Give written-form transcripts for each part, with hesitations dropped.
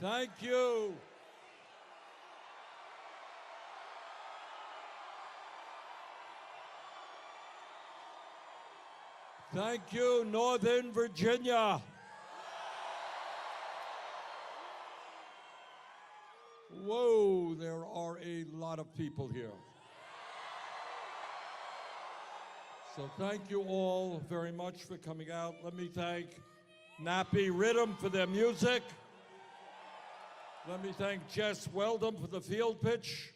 Thank you. Thank you, Northern Virginia. Whoa, there are a lot of people here. So thank you all very much for coming out. Let me thank Nappy Rhythm for their music. Let me thank Jess Weldon for the field pitch.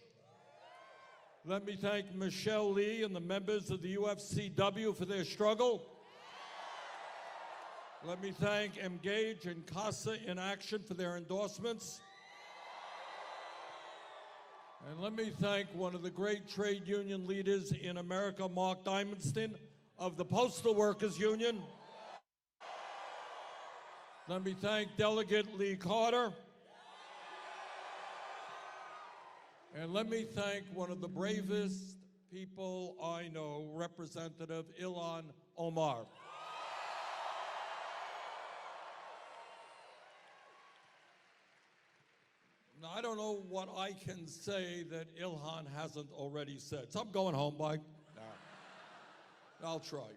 Let me thank Michelle Lee and the members of the UFCW for their struggle. Let me thank Engage and CASA in Action for their endorsements. And let me thank one of the great trade union leaders in America, Mark Dimonston of the Postal Workers Union. Let me thank Delegate Lee Carter. And let me thank one of the bravest people I know, Representative Ilhan Omar. Now, I don't know what I can say that Ilhan hasn't already said. So I'm going home, Mike. No. I'll try.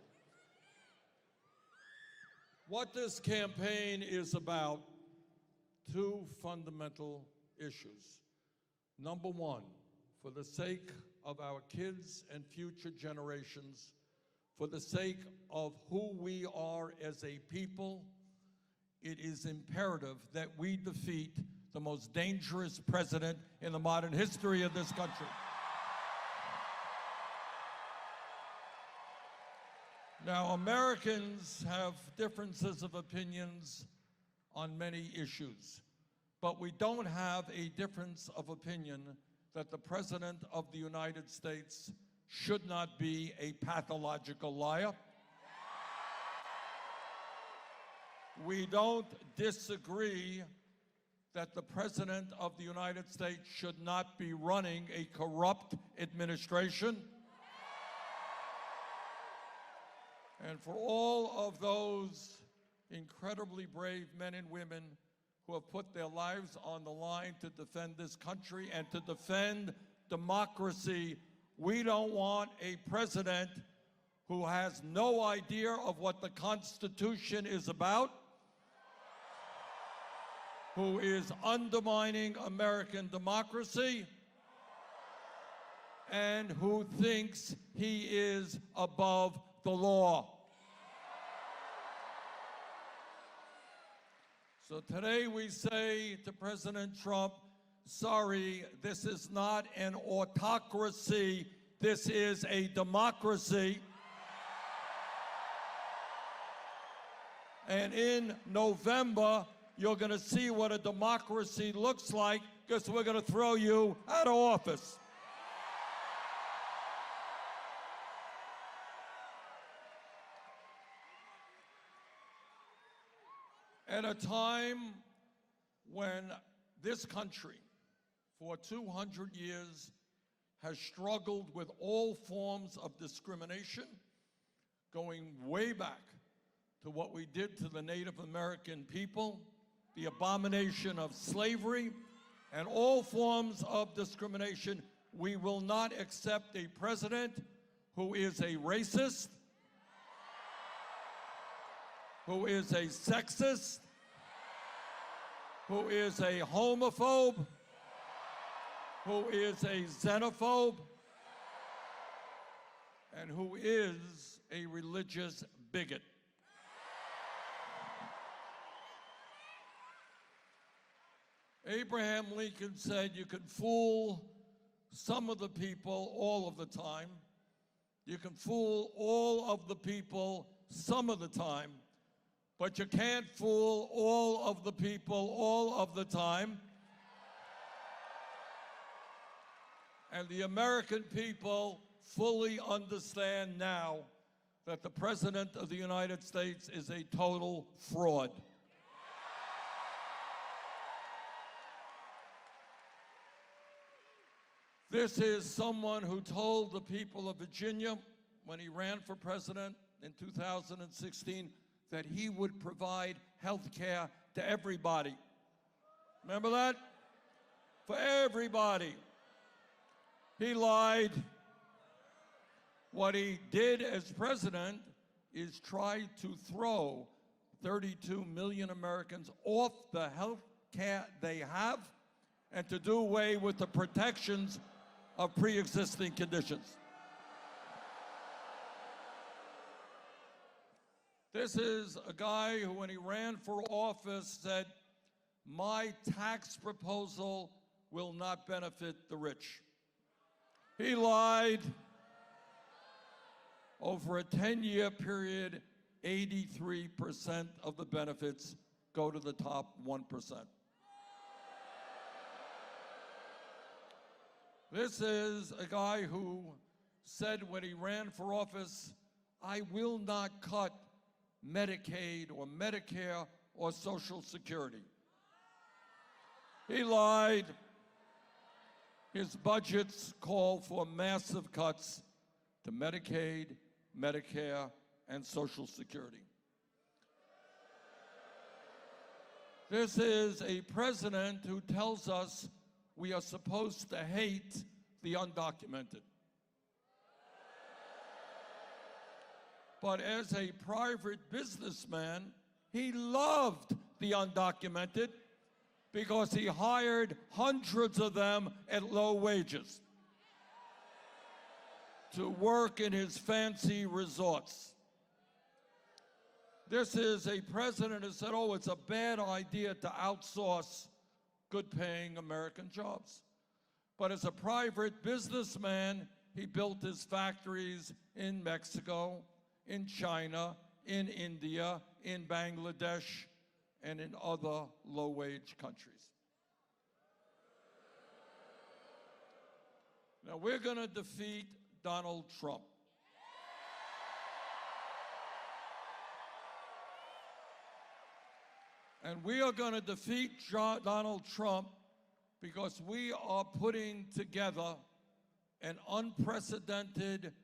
What this campaign is about, two fundamental issues. Number one, for the sake of our kids and future generations, for the sake of who we are as a people, it is imperative that we defeat the most dangerous president in the modern history of this country. Now, Americans have differences of opinions on many issues, but we don't have a difference of opinion that the President of the United States should not be a pathological liar. We don't disagree that the President of the United States should not be running a corrupt administration. And for all of those incredibly brave men and women who have put their lives on the line to defend this country and to defend democracy, we don't want a president who has no idea of what the Constitution is about, who is undermining American democracy, and who thinks he is above the law. So today we say to President Trump, sorry, this is not an autocracy, this is a democracy. And in November, you're going to see what a democracy looks like, because we're going to throw you out of office. At a time when this country, for 200 years, has struggled with all forms of discrimination, going way back to what we did to the Native American people, the abomination of slavery, and all forms of discrimination, we will not accept a president who is a racist, who is a sexist, who is a homophobe, who is a xenophobe, and who is a religious bigot. Abraham Lincoln said you can fool some of the people all of the time. You can fool all of the people some of the time, but you can't fool all of the people all of the time. And the American people fully understand now that the President of the United States is a total fraud. This is someone who told the people of Virginia when he ran for president in 2016 that he would provide health care to everybody. Remember that? For everybody. He lied. What he did as president is try to throw 32 million Americans off the health care they have and to do away with the protections of pre-existing conditions. This is a guy who, when he ran for office, said, "My tax proposal will not benefit the rich." He lied. Over a 10-year period, 83% of the benefits go to the top 1%. This is a guy who said when he ran for office, "I will not cut Medicaid or Medicare or Social Security." He lied. His budgets call for massive cuts to Medicaid, Medicare, and Social Security. This is a president who tells us we are supposed to hate the undocumented. But as a private businessman, he loved the undocumented because he hired hundreds of them at low wages to work in his fancy resorts. This is a president who said, "Oh, it's a bad idea to outsource good-paying American jobs." But as a private businessman, he built his factories in Mexico, in China, in India, in Bangladesh, and in other low-wage countries. Now, we're going to defeat Donald Trump. And we are going to defeat Donald Trump because we are putting together an unprecedented,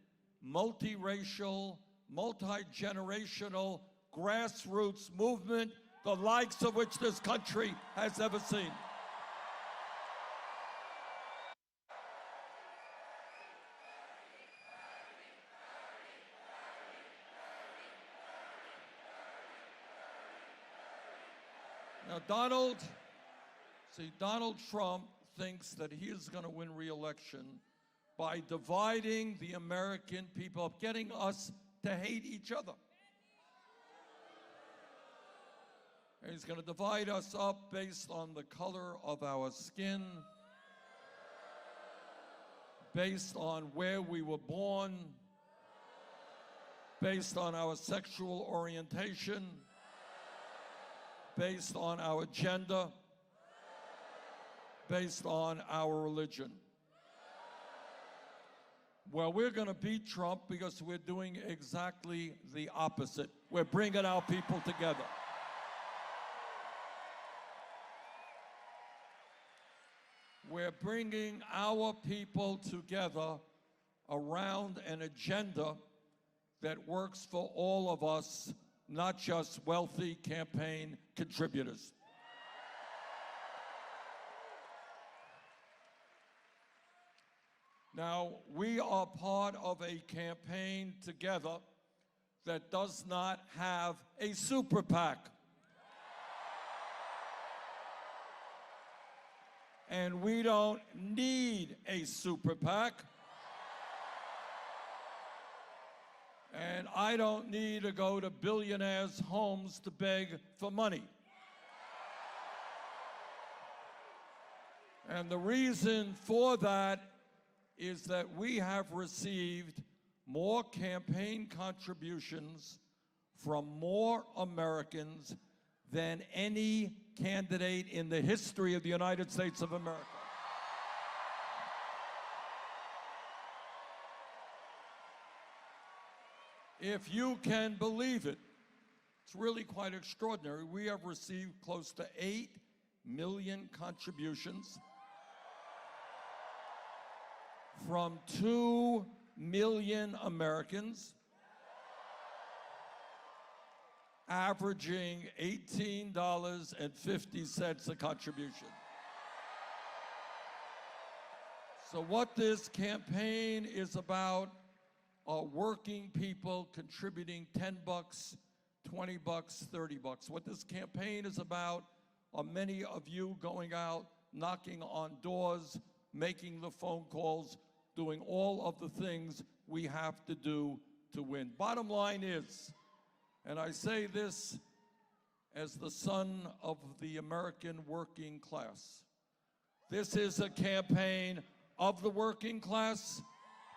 multiracial, multi-generational grassroots movement, the likes of which this country has ever seen. Now, Donald Trump thinks that he is going to win re-election by dividing the American people, getting us to hate each other. And he's going to divide us up based on the color of our skin, based on where we were born, based on our sexual orientation, based on our gender, based on our religion. Well, we're going to beat Trump because we're doing exactly the opposite. We're bringing our people together. We're bringing our people together around an agenda that works for all of us, not just wealthy campaign contributors. Now, we are part of a campaign together that does not have a super PAC. And we don't need a super PAC. And I don't need to go to billionaires' homes to beg for money. And the reason for that is that we have received more campaign contributions from more Americans than any candidate in the history of the United States of America. If you can believe it, it's really quite extraordinary. We have received close to 8 million contributions from 2 million Americans. averaging $18.50 a contribution. So what this campaign is about are working people contributing 10 bucks, 20 bucks, 30 bucks. What this campaign is about are many of you going out, knocking on doors, making the phone calls, doing all of the things we have to do to win. Bottom line is, and I say this as the son of the American working class, this is a campaign of the working class,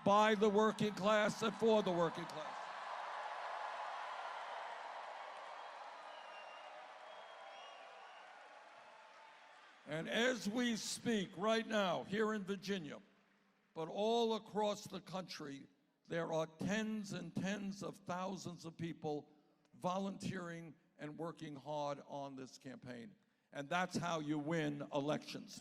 by the working class, and for the working class. And as we speak right now here in Virginia, but all across the country, there are tens and tens of thousands of people volunteering and working hard on this campaign. And that's how you win elections.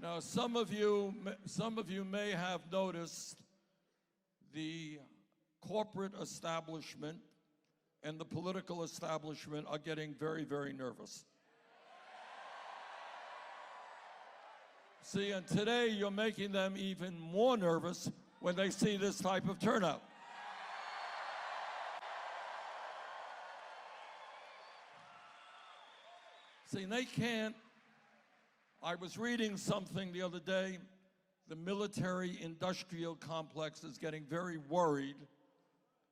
Now, some of you may have noticed the corporate establishment and the political establishment are getting very, very nervous. See, and today you're making them even more nervous when they see this type of turnout. See, they can't. I was reading something the other day. The military-industrial complex is getting very worried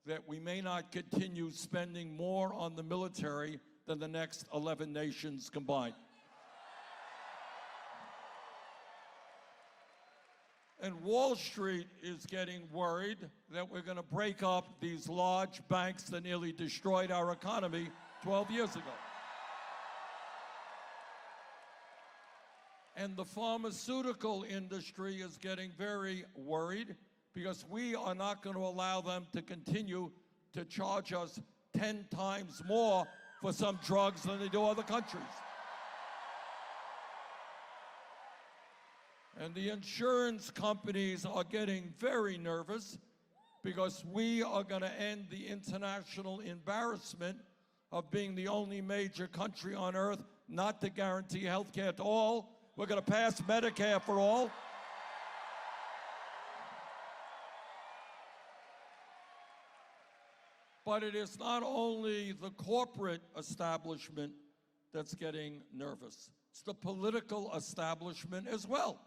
that we may not continue spending more on the military than the next 11 nations combined. And Wall Street is getting worried that we're going to break up these large banks that nearly destroyed our economy 12 years ago. And the pharmaceutical industry is getting very worried because we are not going to allow them to continue to charge us 10 times more for some drugs than they do other countries. And the insurance companies are getting very nervous because we are going to end the international embarrassment of being the only major country on earth not to guarantee health care to all. We're going to pass Medicare for all. But it is not only the corporate establishment that's getting nervous. It's the political establishment as well.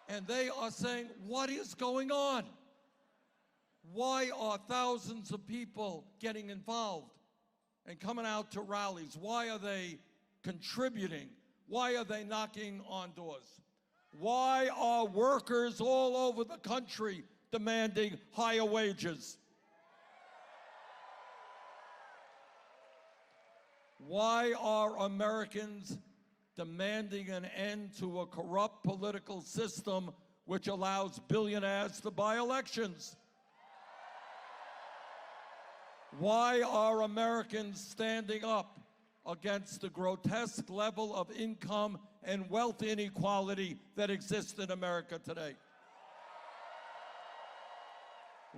And they are saying, what is going on? Why are thousands of people getting involved and coming out to rallies? Why are they contributing? Why are they knocking on doors? Why are workers all over the country demanding higher wages? Why are Americans demanding an end to a corrupt political system which allows billionaires to buy elections? Why are Americans standing up against the grotesque level of income and wealth inequality that exists in America today?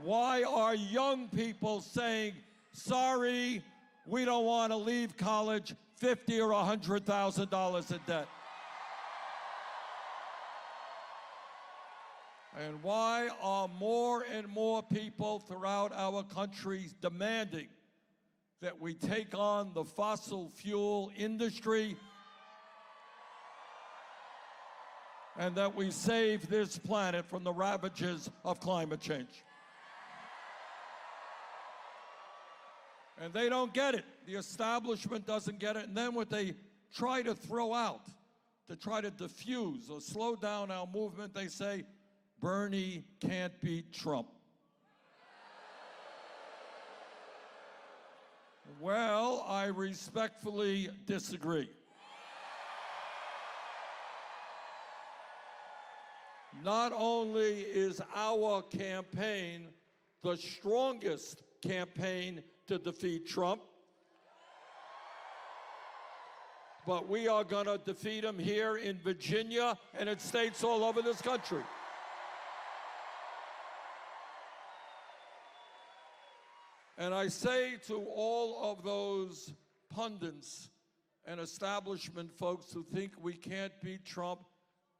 Why are young people saying, sorry, we don't want to leave college $50,000 or $100,000 in debt? And why are more and more people throughout our country demanding that we take on the fossil fuel industry and that we save this planet from the ravages of climate change? And they don't get it. The establishment doesn't get it. And then what they try to throw out, to try to diffuse or slow down our movement, they say, Bernie can't beat Trump. Well, I respectfully disagree. Not only is our campaign the strongest campaign to defeat Trump, but we are going to defeat him here in Virginia and in states all over this country. And I say to all of those pundits and establishment folks who think we can't beat Trump,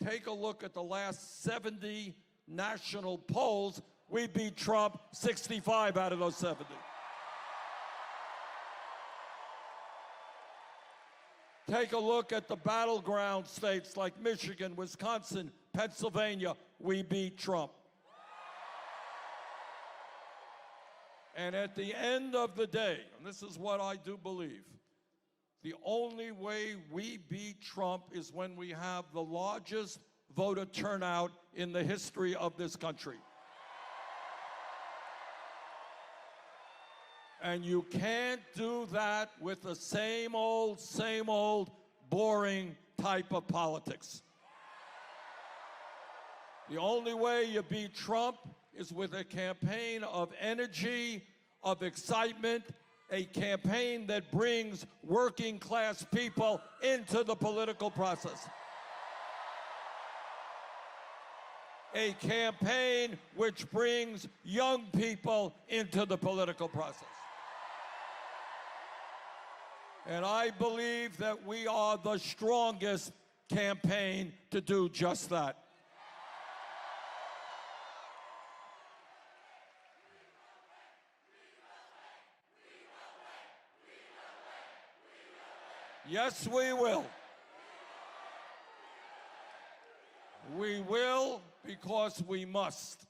take a look at the last 70 national polls. We beat Trump 65 out of those 70. Take a look at the battleground states like Michigan, Wisconsin, Pennsylvania. We beat Trump. And at the end of the day, and this is what I do believe, the only way we beat Trump is when we have the largest voter turnout in the history of this country. And you can't do that with the same old, boring type of politics. The only way you beat Trump is with a campaign of energy, of excitement, a campaign that brings working class people into the political process. A campaign which brings young people into the political process. And I believe that we are the strongest campaign to do just that. Yes, we will. We will because we must.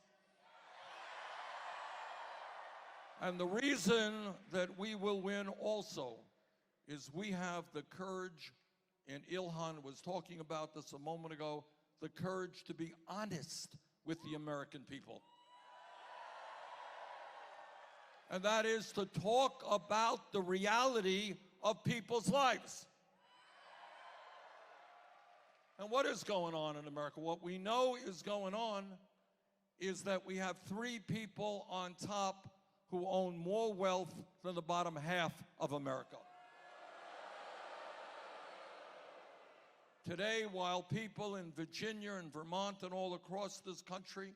And the reason that we will win also is we have the courage, and Ilhan was talking about this a moment ago, the courage to be honest with the American people. And that is to talk about the reality of people's lives. And what is going on in America? What we know is going on is that we have 3 people on top who own more wealth than the bottom half of America. Today, while people in Virginia and Vermont and all across this country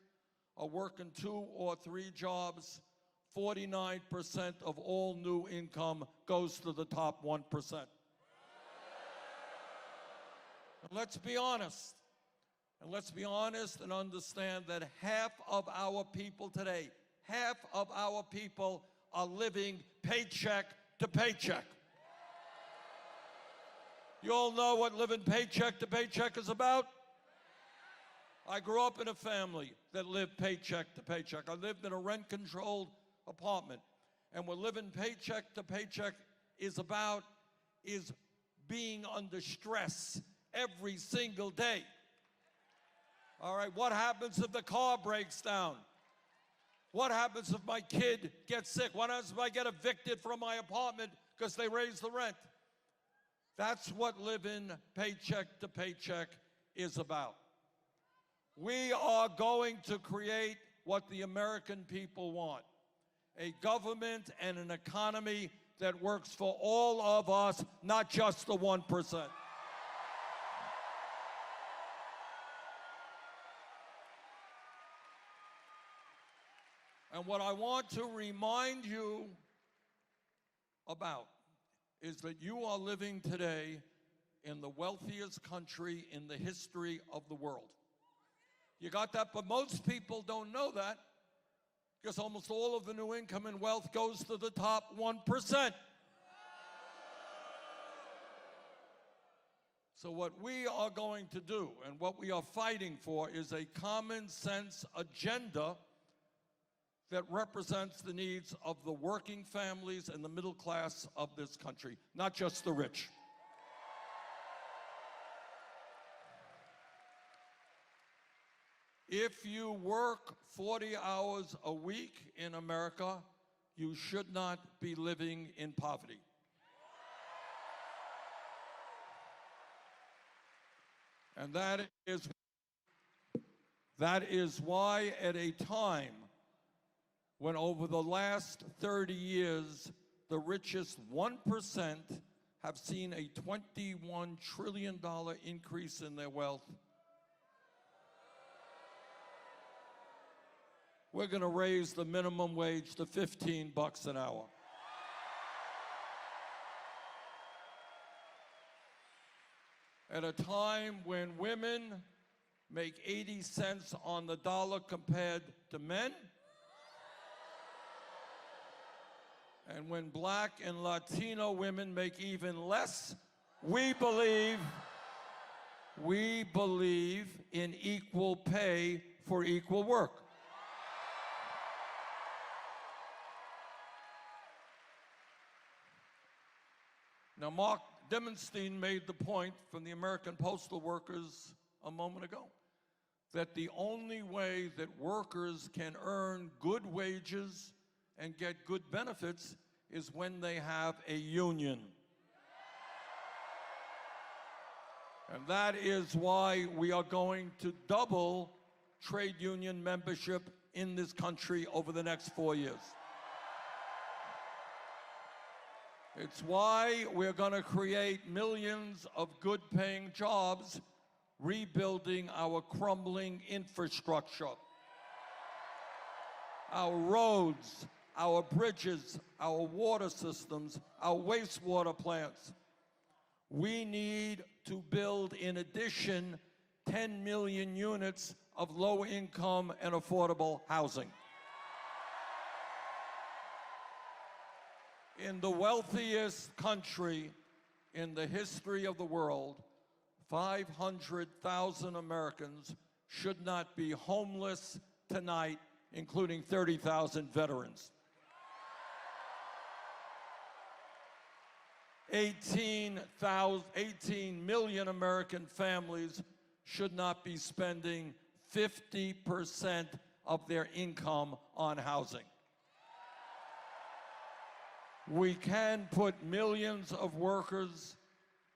are working 2 or 3 jobs, 49% of all new income goes to the top 1%. And let's be honest. And let's be honest and understand that half of our people today, half of our people are living paycheck to paycheck. You all know what living paycheck to paycheck is about? I grew up in a family that lived paycheck to paycheck. I lived in a rent-controlled apartment. And what living paycheck to paycheck is about is being under stress every single day. All right, what happens if the car breaks down? What happens if my kid gets sick? What happens if I get evicted from my apartment because they raised the rent? That's what living paycheck to paycheck is about. We are going to create what the American people want. A government and an economy that works for all of us, not just the 1%. And what I want to remind you about is that you are living today in the wealthiest country in the history of the world. You got that? But most people don't know that because almost all of the new income and wealth goes to the top 1%. So what we are going to do and what we are fighting for is a common sense agenda that represents the needs of the working families and the middle class of this country, not just the rich. If you work 40 hours a week in America, you should not be living in poverty. And that is why at a time when over the last 30 years, the richest 1% have seen a $21 trillion increase in their wealth, we're going to raise the minimum wage to $15 an hour. At a time when women make 80 cents on the dollar compared to men, and when Black and Latino women make even less, we believe in equal pay for equal work. Now, Mark Demenstein made the point from the American Postal Workers a moment ago that the only way that workers can earn good wages and get good benefits is when they have a union. And that is why we are going to double trade union membership in this country over the next 4 years. It's why we're going to create millions of good-paying jobs rebuilding our crumbling infrastructure, our roads, our bridges, our water systems, our wastewater plants. We need to build, in addition, 10 million units of low-income and affordable housing. In the wealthiest country in the history of the world, 500,000 Americans should not be homeless tonight, including 30,000 veterans. 18 million American families should not be spending 50% of their income on housing. We can put millions of workers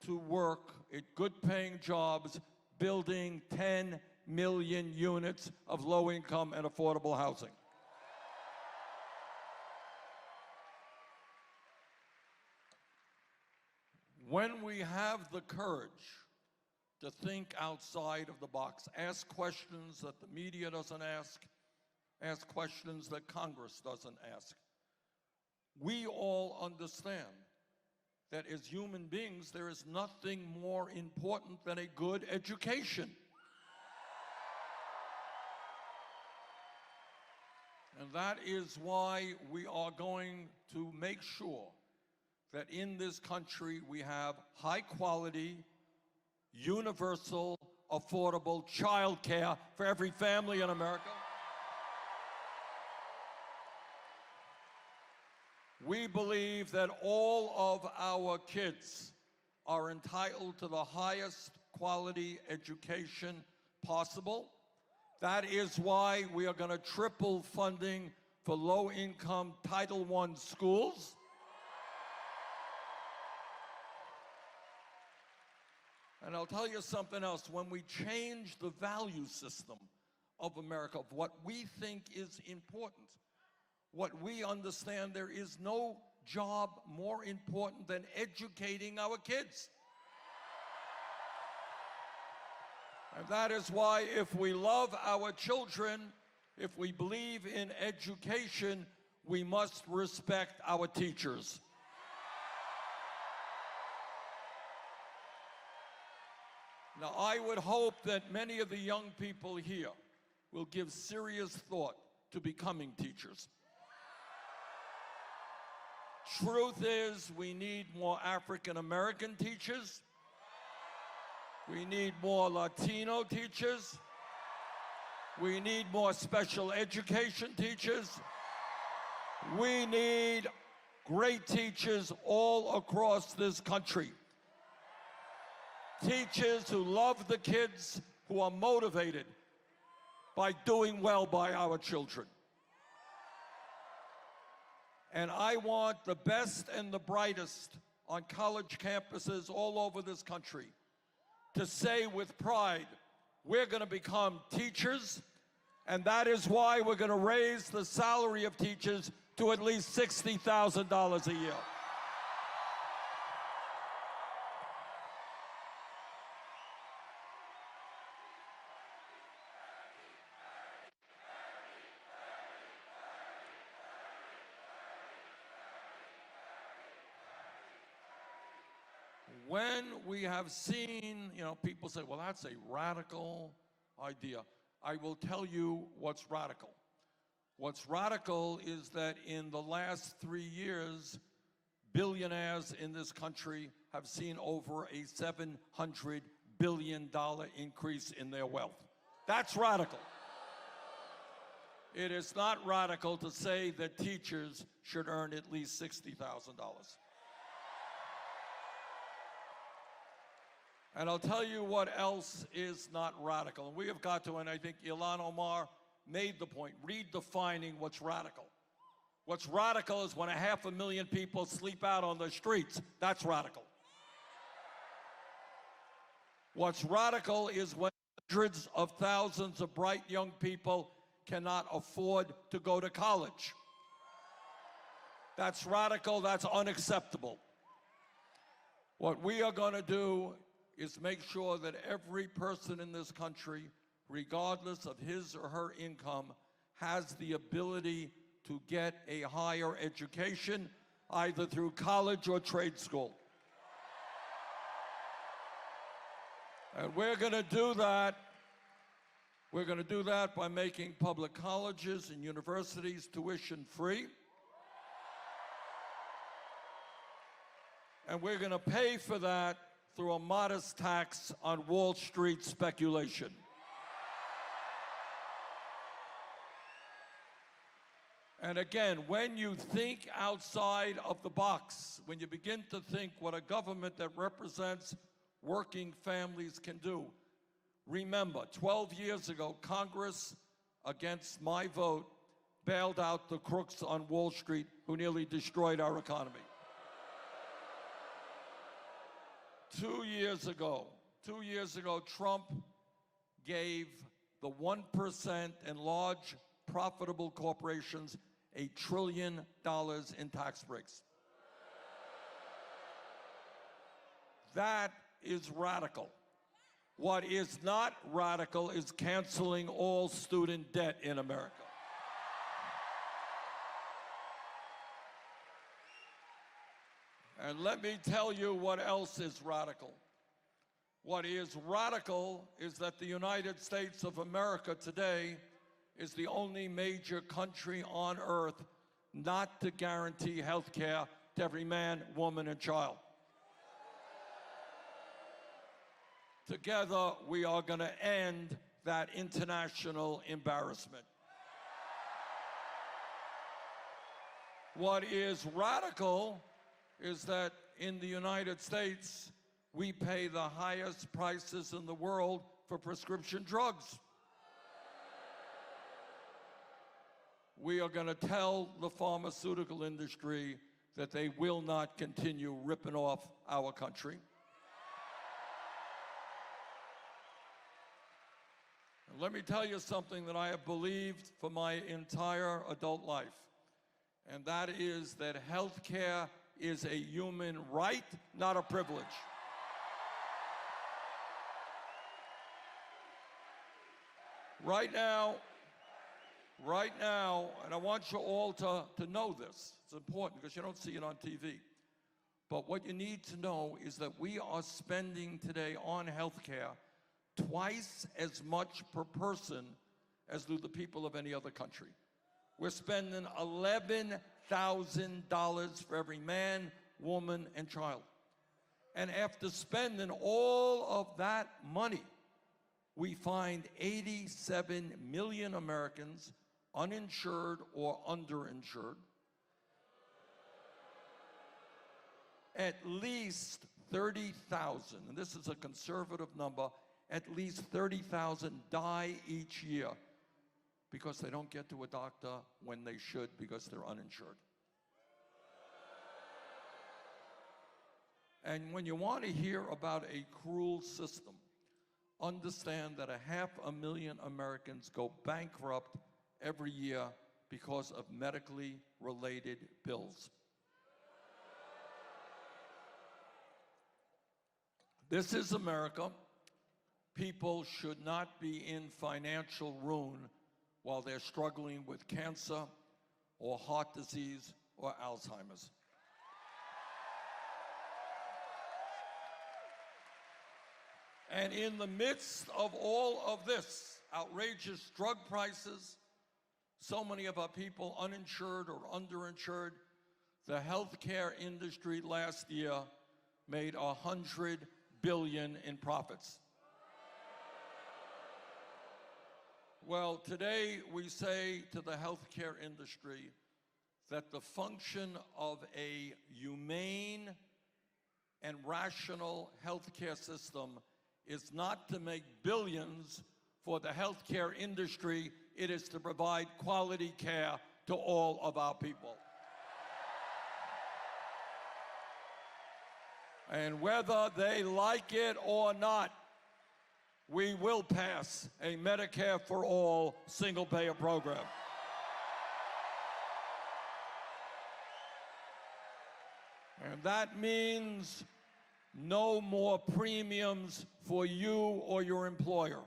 to work at good-paying jobs, building 10 million units of low-income and affordable housing. When we have the courage to think outside of the box, ask questions that the media doesn't ask questions that Congress doesn't ask, we all understand that as human beings, there is nothing more important than a good education. And that is why we are going to make sure that in this country we have high-quality, universal, affordable child care for every family in America. We believe that all of our kids are entitled to the highest quality education possible. That is why we are going to triple funding for low-income Title I schools. And I'll tell you something else. When we change the value system of America, of what we think is important, what we understand, there is no job more important than educating our kids. And that is why, if we love our children, if we believe in education, we must respect our teachers. Now, I would hope that many of the young people here will give serious thought to becoming teachers. Truth is, we need more African American teachers. We need more Latino teachers. We need more special education teachers. We need great teachers all across this country. Teachers who love the kids, who are motivated by doing well by our children. And I want the best and the brightest on college campuses all over this country to say with pride, we're going to become teachers, and that is why we're going to raise the salary of teachers to at least $60,000 a year. when we have seen, people say, well, that's a radical idea. I will tell you what's radical. What's radical is that in the last 3 years, billionaires in this country have seen over a $700 billion increase in their wealth. That's radical. It is not radical to say that teachers should earn at least $60,000. And I'll tell you what else is not radical. And we have got to, and I think Ilhan Omar made the point, redefining what's radical. What's radical is when 500,000 people sleep out on the streets. That's radical. What's radical is when hundreds of thousands of bright young people cannot afford to go to college. That's radical, that's unacceptable. What we are going to do is make sure that every person in this country, regardless of his or her income, has the ability to get a higher education, either through college or trade school. And we're going to do that. We're going to do that by making public colleges and universities tuition free. And we're going to pay for that through a modest tax on Wall Street speculation. And again, when you think outside of the box, when you begin to think what a government that represents working families can do, remember, 12 years ago, Congress, against my vote, bailed out the crooks on Wall Street who nearly destroyed our economy. 2 years ago, Trump gave the 1% and large profitable corporations $1 trillion in tax breaks. That is radical. What is not radical is canceling all student debt in America. And let me tell you what else is radical. What is radical is that the United States of America today is the only major country on earth not to guarantee health care to every man, woman, and child. Together, we are going to end that international embarrassment. What is radical is that in the United States, we pay the highest prices in the world for prescription drugs. We are going to tell the pharmaceutical industry that they will not continue ripping off our country. And let me tell you something that I have believed for my entire adult life, and that is that health care is a human right, not a privilege. Right now, and I want you all to know this, it's important because you don't see it on TV, but what you need to know is that we are spending today on health care twice as much per person as do the people of any other country. We're spending $11,000 for every man, woman, and child. And after spending all of that money, we find 87 million Americans uninsured or underinsured. At least 30,000, and this is a conservative number, at least 30,000 die each year because they don't get to a doctor when they should because they're uninsured. And when you want to hear about a cruel system, understand that 500,000 Americans go bankrupt every year because of medically related bills. This is America. People should not be in financial ruin while they're struggling with cancer or heart disease or Alzheimer's. And in the midst of all of this, outrageous drug prices, so many of our people uninsured or underinsured, the healthcare industry last year made $100 billion in profits. Well, today we say to the healthcare industry that the function of a humane and rational healthcare system is not to make billions for the healthcare industry, it is to provide quality care to all of our people. And whether they like it or not, we will pass a Medicare for all single-payer program. And that means no more premiums for you or your employer.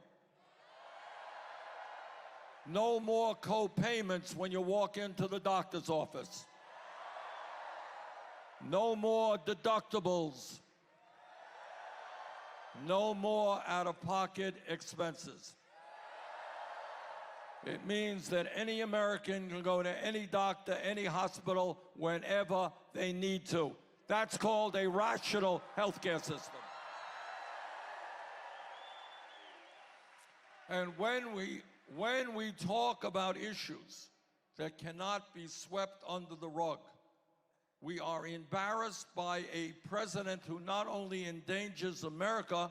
No more co-payments when you walk into the doctor's office. No more deductibles. No more out-of-pocket expenses. It means that any American can go to any doctor, any hospital, whenever they need to. That's called a rational healthcare system. And when we talk about issues that cannot be swept under the rug, we are embarrassed by a president who not only endangers America,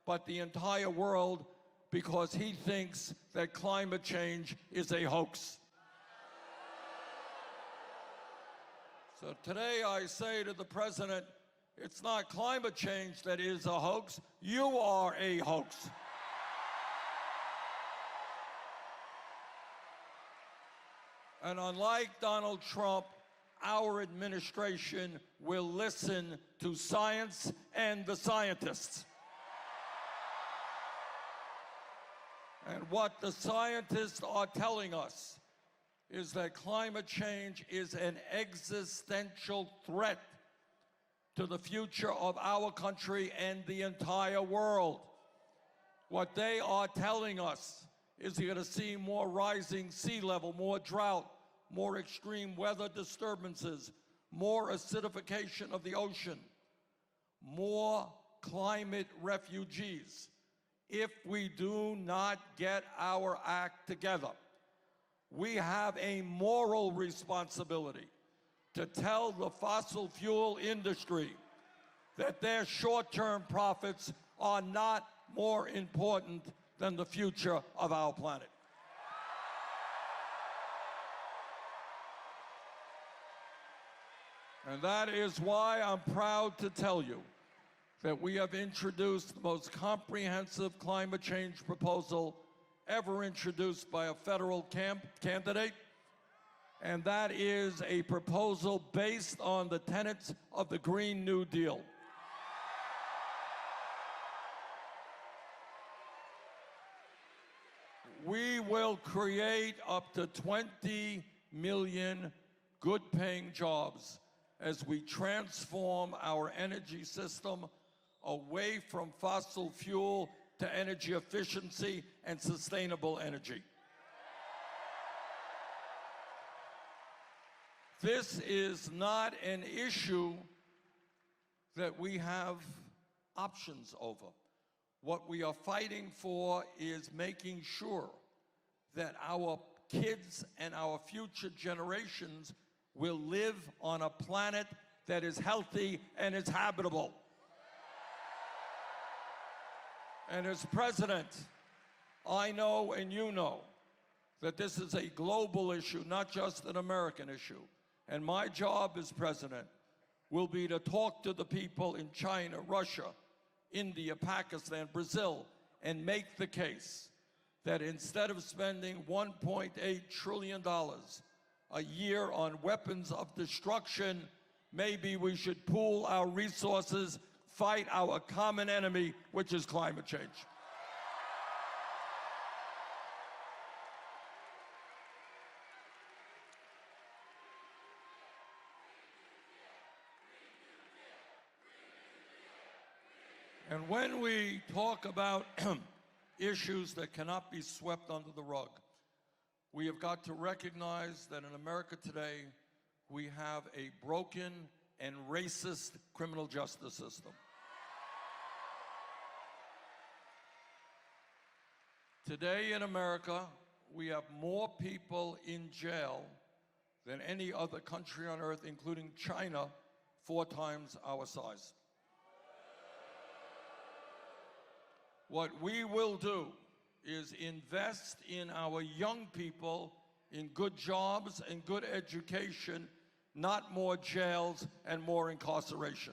but the entire world, because he thinks that climate change is a hoax. So today I say to the president, it's not climate change that is a hoax, you are a hoax. And unlike Donald Trump, our administration will listen to science and the scientists. And what the scientists are telling us is that climate change is an existential threat to the future of our country and the entire world. What they are telling us is you're going to see more rising sea level, more drought, more extreme weather disturbances, more acidification of the ocean, more climate refugees. If we do not get our act together, we have a moral responsibility to tell the fossil fuel industry that their short-term profits are not more important than the future of our planet. And that is why I'm proud to tell you that we have introduced the most comprehensive climate change proposal ever introduced by a federal candidate, and that is a proposal based on the tenets of the Green New Deal. We will create up to 20 million good-paying jobs as we transform our energy system away from fossil fuel to energy efficiency and sustainable energy. This is not an issue that we have options over. What we are fighting for is making sure that our kids and our future generations will live on a planet that is healthy and is habitable. And as president, I know and you know that this is a global issue, not just an American issue. And my job as president will be to talk to the people in China, Russia, India, Pakistan, Brazil, and make the case that instead of spending $1.8 trillion a year on weapons of destruction, maybe we should pool our resources, fight our common enemy, which is climate change. And when we talk about issues that cannot be swept under the rug, we have got to recognize that in America today, we have a broken and racist criminal justice system. Today in America, we have more people in jail than any other country on earth, including China, 4 times our size. What we will do is invest in our young people in good jobs and good education, not more jails and more incarceration.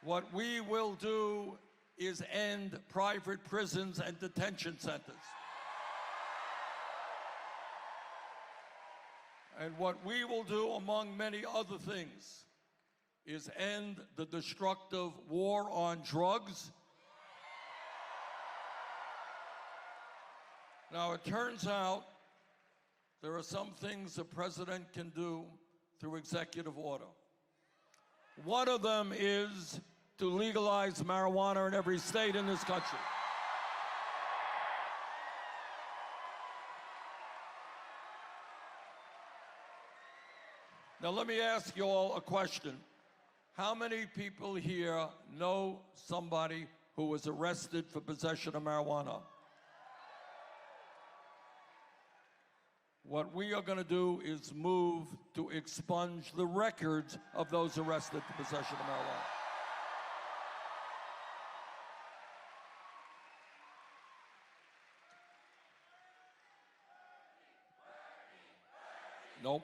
What we will do is end private prisons and detention centers. And what we will do, among many other things, is end the destructive war on drugs. Now, it turns out there are some things the president can do through executive order. One of them is to legalize marijuana in every state in this country. Now, let me ask you all a question. How many people here know somebody who was arrested for possession of marijuana? What we are going to do is move to expunge the records of those arrested for possession of marijuana. Nope.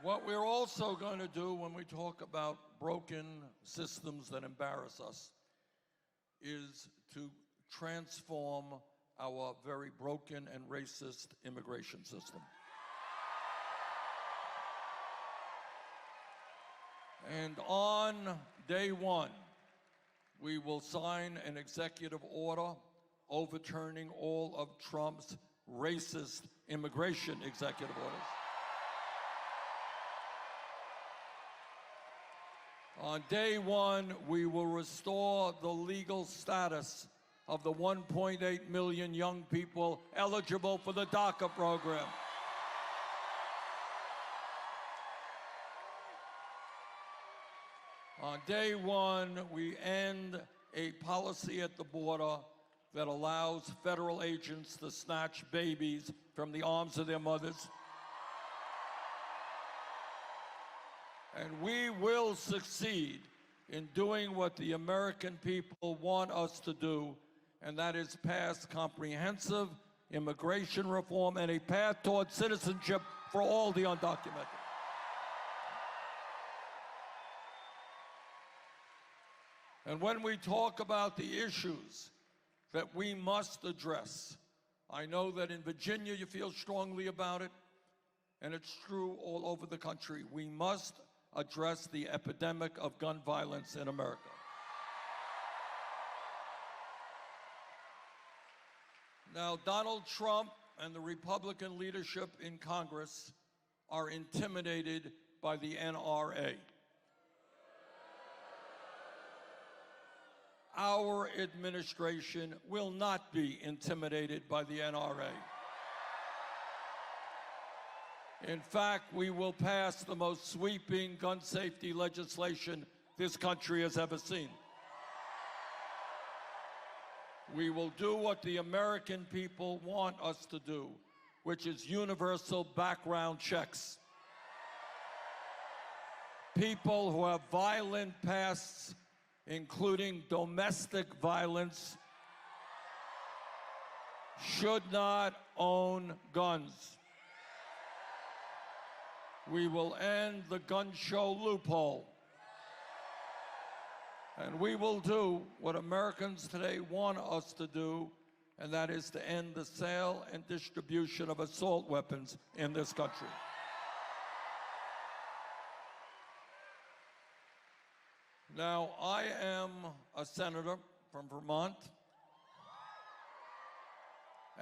What we're also going to do when we talk about broken systems that embarrass us is to transform our very broken and racist immigration system. And on day one, we will sign an executive order overturning all of Trump's racist immigration executive orders. On day one, we will restore the legal status of the 1.8 million young people eligible for the DACA program. On day one, we end a policy at the border that allows federal agents to snatch babies from the arms of their mothers. And we will succeed in doing what the American people want us to do, and that is pass comprehensive immigration reform and a path toward citizenship for all the undocumented. And when we talk about the issues that we must address, I know that in Virginia you feel strongly about it, and it's true all over the country. We must address the epidemic of gun violence in America. Now, Donald Trump and the Republican leadership in Congress are intimidated by the NRA. Our administration will not be intimidated by the NRA. In fact, we will pass the most sweeping gun safety legislation this country has ever seen. We will do what the American people want us to do, which is universal background checks. People who have violent pasts, including domestic violence, should not own guns. We will end the gun show loophole. And we will do what Americans today want us to do, and that is to end the sale and distribution of assault weapons in this country. Now, I am a senator from Vermont,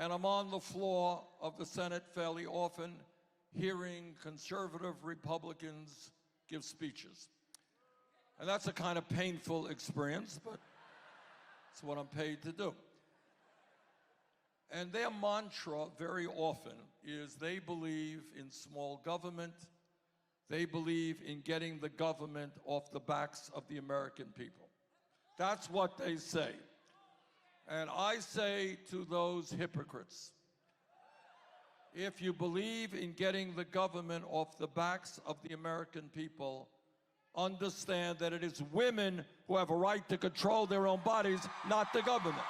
And I'm on the floor of the Senate fairly often, hearing conservative Republicans give speeches. And that's a kind of painful experience, but it's what I'm paid to do. And their mantra very often is they believe in small government. They believe in getting the government off the backs of the American people. That's what they say. And I say to those hypocrites, if you believe in getting the government off the backs of the American people, understand that it is women who have a right to control their own bodies, not the government.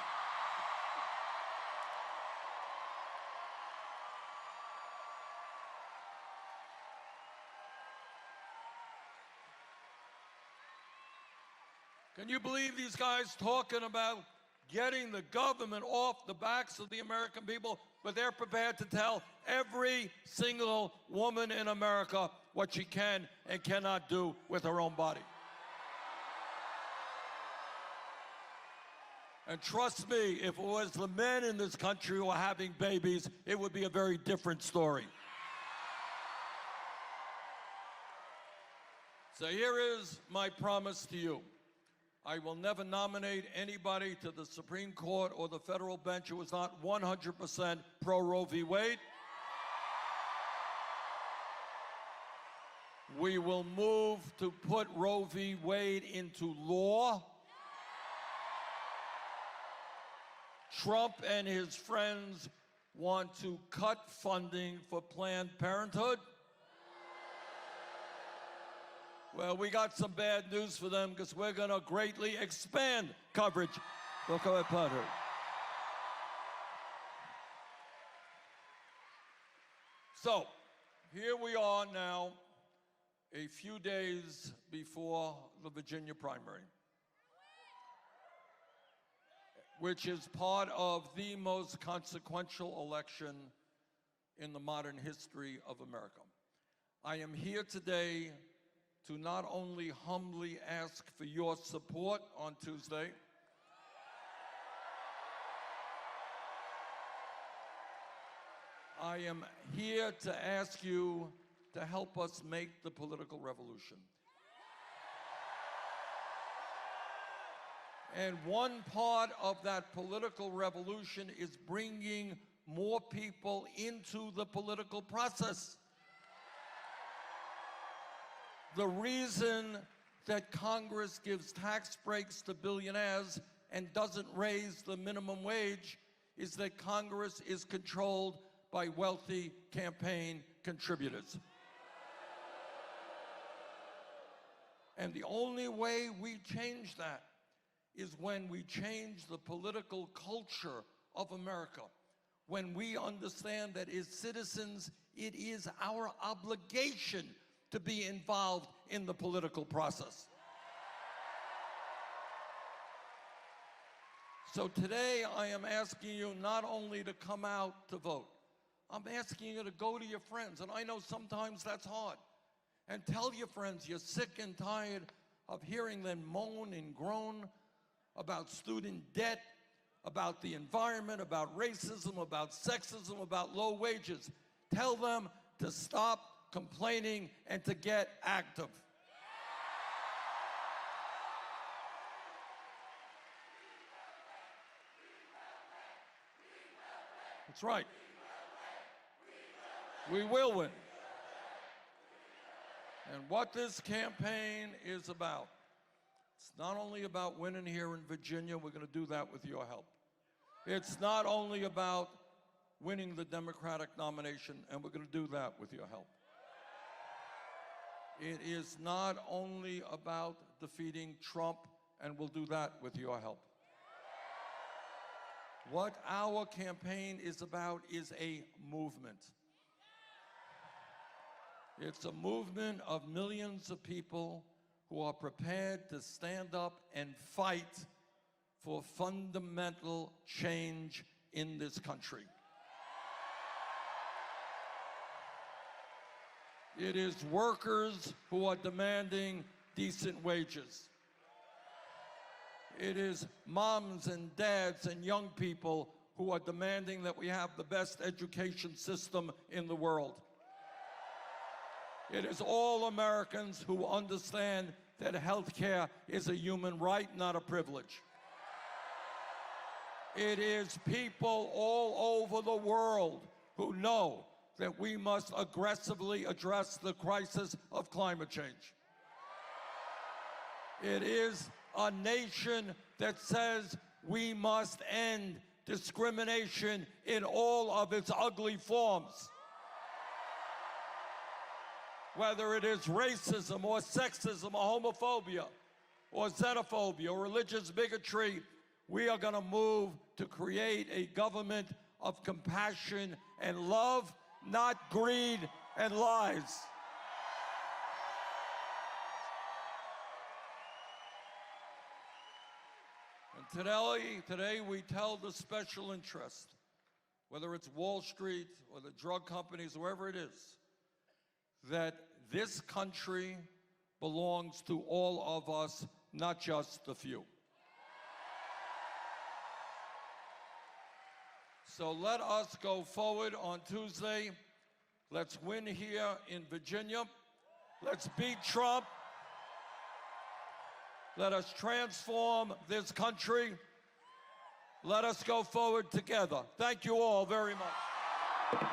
Can you believe these guys talking about getting the government off the backs of the American people, but they're prepared to tell every single woman in America what she can and cannot do with her own body? And trust me, if it was the men in this country who are having babies, it would be a very different story. So here is my promise to you. I will never nominate anybody to the Supreme Court or the federal bench who is not 100% pro Roe v. Wade. We will move to put Roe v. Wade into law. Trump and his friends want to cut funding for Planned Parenthood. Well, we got some bad news for them because we're going to greatly expand coverage for Planned Parenthood. So, here we are now, a few days before the Virginia primary, which is part of the most consequential election in the modern history of America. I am here today to not only humbly ask for your support on Tuesday, I am here to ask you to help us make the political revolution. And one part of that political revolution is bringing more people into the political process. The reason that Congress gives tax breaks to billionaires and doesn't raise the minimum wage is that Congress is controlled by wealthy campaign contributors. And the only way we change that is when we change the political culture of America, when we understand that as citizens, it is our obligation to be involved in the political process. So today I am asking you not only to come out to vote, I'm asking you to go to your friends, and I know sometimes that's hard, and tell your friends you're sick and tired of hearing them moan and groan about student debt, about the environment, about racism, about sexism, about low wages. Tell them to stop complaining and to get active. That's right. We will win. And what this campaign is about, it's not only about winning here in Virginia, we're going to do that with your help. It's not only about winning the Democratic nomination, and we're going to do that with your help. It is not only about defeating Trump, and we'll do that with your help. What our campaign is about is a movement. It's a movement of millions of people who are prepared to stand up and fight for fundamental change in this country. It is workers who are demanding decent wages. It is moms and dads and young people who are demanding that we have the best education system in the world. It is all Americans who understand that health care is a human right, not a privilege. It is people all over the world who know that we must aggressively address the crisis of climate change. It is a nation that says we must end discrimination in all of its ugly forms. Whether it is racism or sexism or homophobia or xenophobia or religious bigotry, we are going to move to create a government of compassion and love, not greed and lies. And today we tell the special interest, whether it's Wall Street or the drug companies, wherever it is, that this country belongs to all of us, not just the few. So let us go forward on Tuesday. Let's win here in Virginia. Let's beat Trump. Let us transform this country. Let us go forward together. Thank you all very much.